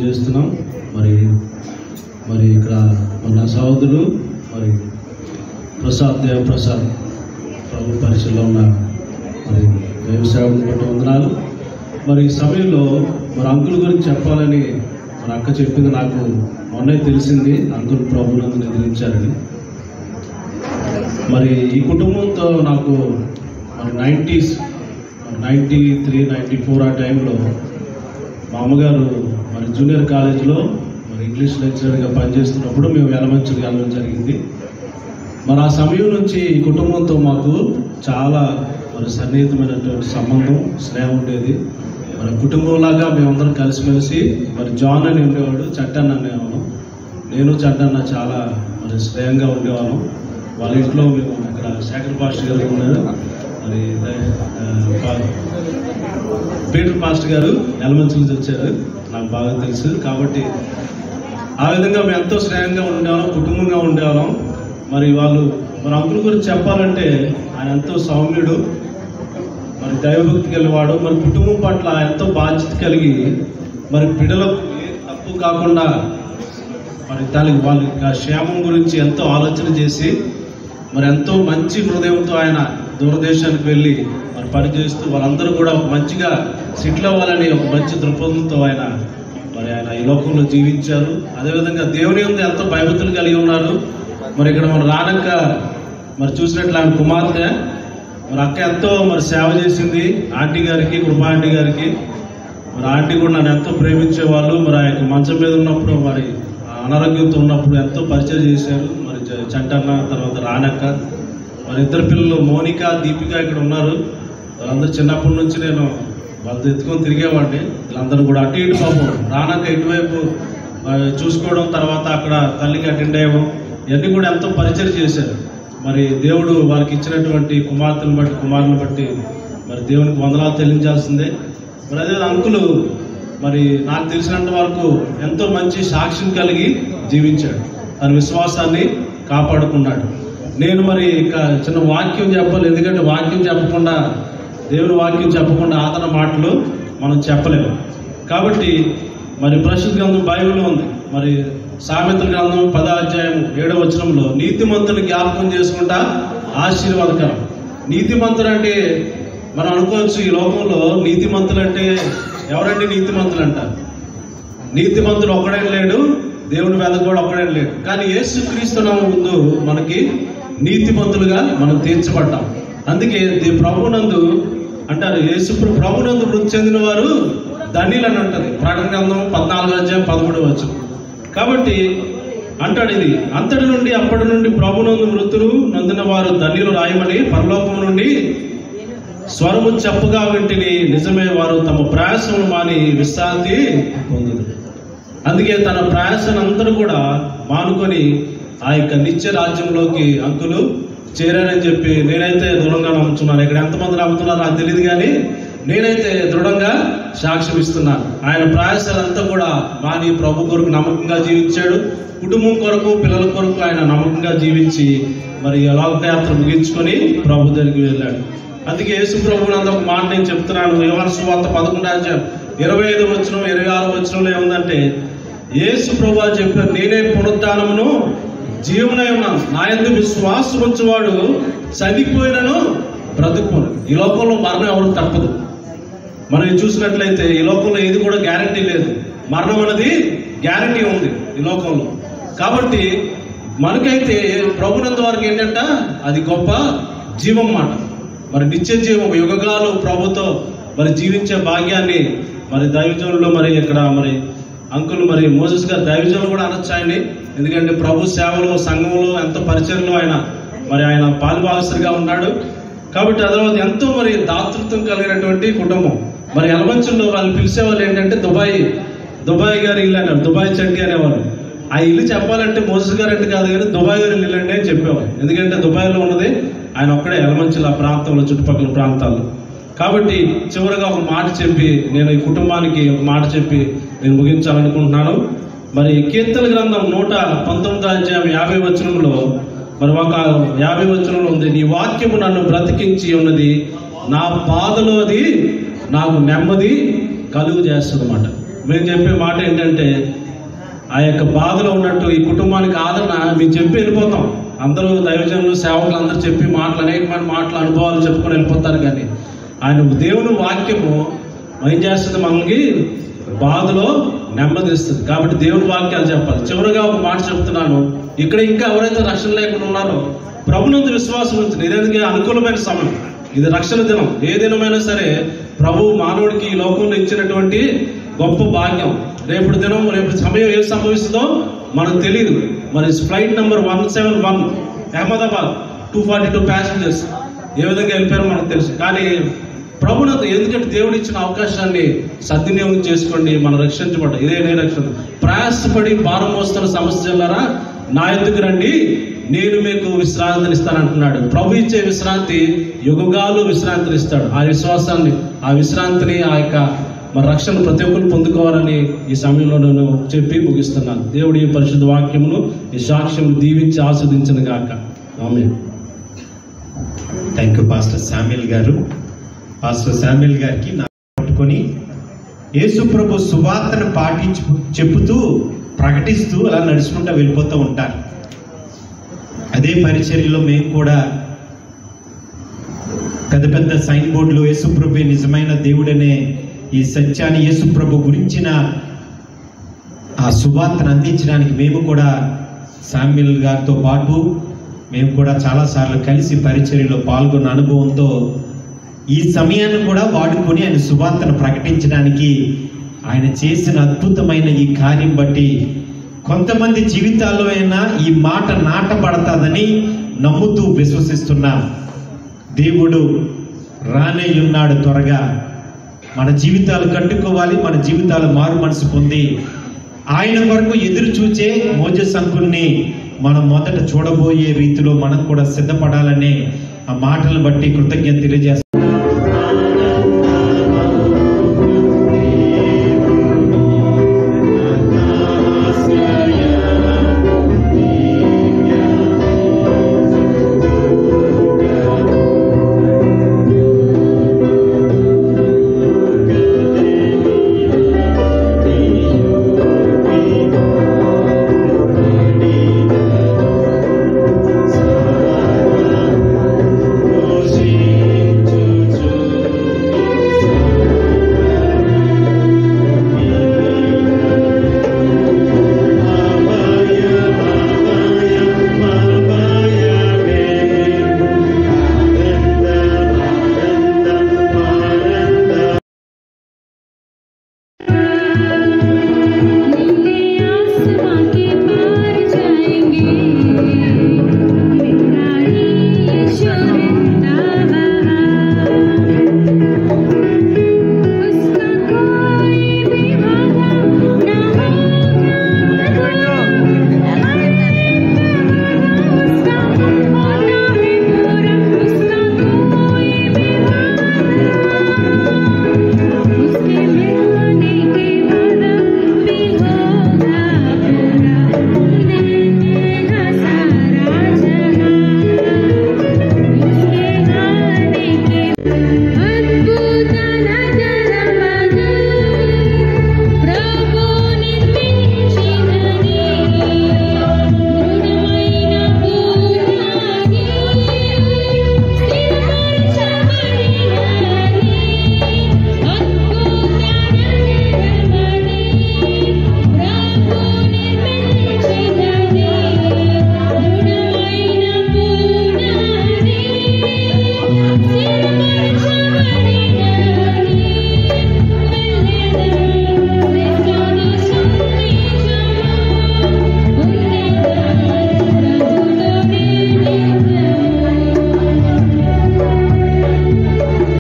చేస్తున్నాం. మరి ఇక్కడ మన సహోదరులు మరి దేవప్రసాద్ ప్రభు పరిచయలో ఉన్న మరి దేవసేవకుని బట్టి వందనాలు. మరి ఈ సమయంలో మరి అంకుల్ గురించి చెప్పాలని మరి అక్క చెప్పింది నాకు మొన్నే తెలిసింది. అంకుల్ ప్రభువులను నిద్రించారని. మరి ఈ కుటుంబంతో నాకు మరి 93, 94 ఆ టైంలో మా అమ్మగారు మరి జూనియర్ కాలేజీలో మరి ఇంగ్లీష్ లెక్చరర్గా పనిచేస్తున్నప్పుడు మేము ఎలమంచికి వెళ్ళడం జరిగింది. మరి ఆ సమయం నుంచి ఈ కుటుంబంతో మాకు చాలా మరి సన్నిహితమైనటువంటి సంబంధం, స్నేహం ఉండేది. మరి కుటుంబంలాగా మేమందరం కలిసిమెలిసి మరి జాన్ అని ఉండేవాడు, చట్టన్న అనేవాళ్ళం. నేను చట్టన్న చాలా మరి స్నేహంగా ఉండేవాళ్ళం. వాళ్ళ ఇంట్లో మేము అక్కడ శేఖర్ పాస్టర్ గారు ఉన్నారు, మరి పీటర్ పాస్టర్ గారు ఎలమంచి నుంచి వచ్చారు, నాకు బాగా తెలుసు. కాబట్టి ఆ విధంగా మేము ఎంతో స్నేహంగా ఉండేవాళ్ళం, కుటుంబంగా ఉండేవాళ్ళం. మరి మరి అంకుల్ గురించి చెప్పాలంటే ఆయన ఎంతో సౌమ్యుడు, మరి దైవభక్తి కలిగినవాడు. మరి కుటుంబం పట్ల ఎంతో బాధ్యత కలిగి మరి బిడ్డలకు ఏ తప్పు కాకుండా మరి వాళ్ళ క్షేమం గురించి ఎంతో ఆలోచన చేసి మరి ఎంతో మంచి హృదయంతో ఆయన దూరదేశానికి వెళ్ళి మరి పనిచేస్తూ వాళ్ళందరూ కూడా మంచిగా సెటిల్ అవ్వాలని ఒక మంచి దృక్పథంతో ఆయన ఈ లోకంలో జీవించారు. అదేవిధంగా దేవుని యందు ఎంతో భయభక్తులు కలిగి ఉన్నారు. మరి ఇక్కడ మన రానక్క మరి చూసినట్లు ఆమె కుమార్తె, మరి అక్క ఎంతో మరి సేవ చేసింది ఆంటీ గారికి, కృపా ఆంటీ గారికి. మరి ఆంటీ కూడా నన్ను ఎంతో ప్రేమించేవాళ్ళు. మరి ఆ యొక్క మంచం మీద ఉన్నప్పుడు మరి అనారోగ్యంతో ఉన్నప్పుడు ఎంతో పరిచయం చేశారు. మరి చంటన్న, తర్వాత రానక్క, మరి ఇద్దరు పిల్లలు మోనిక, దీపిక ఇక్కడ ఉన్నారు. వాళ్ళందరూ చిన్నప్పటి నుంచి నేను వాళ్ళతో ఎత్తుకొని తిరిగేవాడిని. వీళ్ళందరూ కూడా అటు ఇటు పాపం రానక్క ఇటువైపు చూసుకోవడం, తర్వాత అక్కడ తల్లికి అటెండ్ అయ్యడం, ఇవన్నీ కూడా ఎంతో పరిచయం చేశారు. మరి దేవుడు వారికి ఇచ్చినటువంటి కుమారుని బట్టి మరి దేవునికి వందనాలు చెల్లించాల్సిందే. మరి అదే అంకులు మరి నాకు తెలిసినంత వరకు ఎంతో మంచి సాక్ష్యం కలిగి జీవించాడు, తన విశ్వాసాన్ని కాపాడుకున్నాడు. నేను మరి చిన్న వాక్యం చెప్పాలి, ఎందుకంటే వాక్యం చెప్పకుండా, దేవుని వాక్యం చెప్పకుండా ఆదరణ మాటలు మనం చెప్పలేము. కాబట్టి మరి పరిశుద్ధ గ్రంథం బైబిల్లో ఉంది. మరి సామెతల గ్రంథం 10వ అధ్యాయం 7వ వచనంలో నీతిమంతుని జ్ఞాపకం చేసుకుంటా ఆశీర్వాదకరం. నీతిమంతులు అంటే మనం అనుకోవచ్చు ఈ లోకంలో నీతిమంతులు అంటే ఎవరండి నీతిమంతులు అంటారు. నీతిమంతుడు ఒక్కడే లేడు, దేవుని వేద కూడా ఒక్కడే లేడు. కానీ యేసుక్రీస్తు నామమున ముందు మనకి నీతిమంతులుగా మనం తీర్చబడ్డాం. అందుకే ప్రభునందు అంటారు, యేసు ప్రభునందు వృద్ధి చెందిన వారు ధన్యులు అని అంటారు. ప్రకటన గ్రంథం 14వ అధ్యాయం 13వ వచనం. కాబట్టి అంటాడు, ఇది అంతటి నుండి అప్పటి నుండి ప్రభునందు మృతులు నందిన వారు ధన్యులు రాయమని పరలోకం నుండి స్వరము చెప్పగా వింటిని, నిజమే వారు తమ ప్రయాసమును మాని విశ్రాంతి పొందుదు. అందుకే తన ప్రయాసనంతా కూడా మానుకొని ఆ యొక్క నిత్య రాజ్యంలోకి అంకులు చేరారని చెప్పి నేనైతే దృఢంగా నమ్ముతున్నాను. ఇక్కడ ఎంతమంది నమ్ముతున్నారో నాకు తెలియదు, కానీ నేనైతే దృఢంగా సాక్ష్యం ఇస్తున్నాను. ఆయన ప్రయాసాలంతా కూడా మాని ప్రభు కొరకు నమ్మకంగా జీవించాడు. కుటుంబం కొరకు, పిల్లల కొరకు ఆయన నమ్మకంగా జీవించి మరి లోకయాత్ర ముగించుకొని ప్రభు దగ్గరికి వెళ్ళాడు. అందుకే యేసు ప్రభువుని అంత ఒక మాట నేను చెప్తున్నాను. యోహాను సువార్త 11వ అధ్యాయం 25వ వచనం 26వ వచనంలో ఏముందంటే, యేసు ప్రభువు చెప్పారు, నేనే పునరుద్ధానమును జీవనై ఉన్నాను, నా యందు విశ్వాసం ఉంచువాడు చనిపోయినను బ్రతుకును. ఈ లోకంలో మరణం ఎవరు తప్పదు. మనం చూసినట్లయితే ఈ లోకంలో ఏది కూడా గ్యారంటీ లేదు. మరణం అనేది గ్యారంటీ ఉంది ఈ లోకంలో. కాబట్టి మనకైతే ప్రభునందు వారికి ఏంటంట, అది గొప్ప జీవం మాట. మరి నిత్య జీవం, యుగగాలు ప్రభుతో మరి జీవించే భాగ్యాన్ని మరి దైవజనులు, మరి ఇక్కడ మరి అంకుల్ మరి మోసెస్ గారు దైవజనులు కూడా అనొచ్చు ఆయన్ని. ఎందుకంటే ప్రభు సేవలో, సంఘంలో ఎంతో పరిచయంలో ఆయన పాలుభాగస్తుడిగా ఉన్నాడు. కాబట్టి అదర్వాత ఎంతో మరి దాతృత్వం కలిగినటువంటి కుటుంబం. మరి ఎలమంచుల్లో వాళ్ళు పిలిచేవాళ్ళు ఏంటంటే దుబాయ్ గారి ఇల్లు అన్నారు, దుబాయ్ చంటి అనేవాళ్ళు. ఆ ఇల్లు చెప్పాలంటే మోసెస్ గారు అంటే కాదు, కానీ దుబాయ్ గారి ఇల్లు అంటే అని చెప్పేవాళ్ళు. ఎందుకంటే దుబాయ్లో ఉన్నది ఆయన ఒక్కడే, ఎలమంచుల ఆ ప్రాంతంలో, చుట్టుపక్కల ప్రాంతాల్లో. కాబట్టి చివరిగా ఒక మాట చెప్పి నేను ఈ కుటుంబానికి ఒక మాట చెప్పి నేను ముగించాలనుకుంటున్నాను. మరి కీర్తన గ్రంథం 119వ అధ్యాయం 50వ వచనంలో మరి ఒక 50వ వచనంలో ఉంది, నీ వాక్యము నన్ను బ్రతికించి ఉన్నది, నా బాధలో అది నాకు నెమ్మది కలుగు చేస్తుంది అన్నమాట. మేము చెప్పే మాట ఏంటంటే, ఆ యొక్క బాధలో ఉన్నట్టు ఈ కుటుంబానికి ఆదరణ మేము చెప్పి వెళ్ళిపోతాం. అందరూ దైవజనులు, సేవకులు అందరూ చెప్పి మాటలు, అనేకమైన మాటలు, అనుభవాలు చెప్పుకొని వెళ్ళిపోతారు. కానీ ఆయన దేవుని వాక్యము ఏం చేస్తుంది? మనకి బాధలో నెమ్మదిస్తుంది. కాబట్టి దేవుని వాక్యాలు చెప్పాలి. చివరిగా ఒక మాట చెప్తున్నాను. ఇక్కడ ఇంకా ఎవరైతే రక్షణ లేకుండా ఉన్నారో ప్రభునందు విశ్వాసం ఉంచండి. ఇదేందుకు అనుకూలమైన సమయం, ఇది రక్షణ దినం. ఏ దినమైనా సరే ప్రభు మానవుడికి ఈ లోకంలో ఇచ్చినటువంటి గొప్ప భాగ్యం. రేపు దినం, రేపు సమయం ఏం సంభవిస్తుందో మనకు తెలియదు. మరి ఫ్లైట్ నెంబర్ 171 అహ్మదాబాద్ 242 ప్యాసింజర్స్ ఏ విధంగా వెళ్ళిపోయారో మనకు తెలుసు. కానీ ప్రభునందు, ఎందుకంటే దేవుడు ఇచ్చిన అవకాశాన్ని సద్వినియోగం చేసుకోండి. మనం రక్షించబడ్డ ఇదే రక్షణ. ప్రయాసపడి భారం మోస్తున్న సమస్యలారా నా ఎద్దుకు రండి, నేను మీకు విశ్రాంతిని ఇస్తానంటున్నాడు. ప్రభు ఇచ్చే విశ్రాంతి యుగాలు విశ్రాంతిని ఇస్తాడు. ఆ విశ్వాసాన్ని, ఆ విశ్రాంతిని, ఆ యొక్క మన రక్షణ ప్రతి ఒక్కరు పొందుకోవాలని ఈ సమయంలో నేను చెప్పి ముగిస్తున్నాను. దేవుడి ఈ పరిశుద్ధ వాక్యమును, ఈ సాక్ష్యం దీవించి ఆస్వాదించను గాక. ఆమేన్. థ్యాంక్ యూ పాస్టర్ శామ్యూల్ గారు. పాస్టర్ శామ్యూల్ గారికి నా పట్టుకొని యేసు ప్రభు సువార్తను చెప్పుతూ, ప్రకటిస్తూ అలా నడుచుకుంటూ వెళ్ళిపోతూ ఉంటారు. అదే పరిచర్యలో మేము కూడా పెద్ద పెద్ద సైన్ బోర్డులు యేసు ప్రభు నిజమైన దేవుడనే ఈ సత్యాన్ని, యేసు ప్రభు గురించిన ఆ సువార్తను అందించడానికి మేము కూడా శామ్యూల్ గారితో పాటు మేము కూడా చాలాసార్లు కలిసి పరిచర్యలో పాల్గొన్న అనుభవంతో ఈ సమయాన్ని కూడా వాడుకొని ఆయన సువార్తను ప్రకటించడానికి ఆయన చేసిన అద్భుతమైన ఈ కార్యం బట్టి కొంతమంది జీవితాల్లో అయినా ఈ మాట నాటబడతాదని నమ్ముతూ విశ్వసిస్తున్నాం. దేవుడు రానే ఉన్నాడు త్వరగా. మన జీవితాలు కట్టుకోవాలి, మన జీవితాలు మారు మనసు పొంది ఆయన వరకు ఎదురు చూచే మోజెస్ అంకుల్ని మనం మొదట చూడబోయే రీతిలో మనం కూడా సిద్ధపడాలనే ఆ మాటలను బట్టి కృతజ్ఞత తెలియజేస్తాం.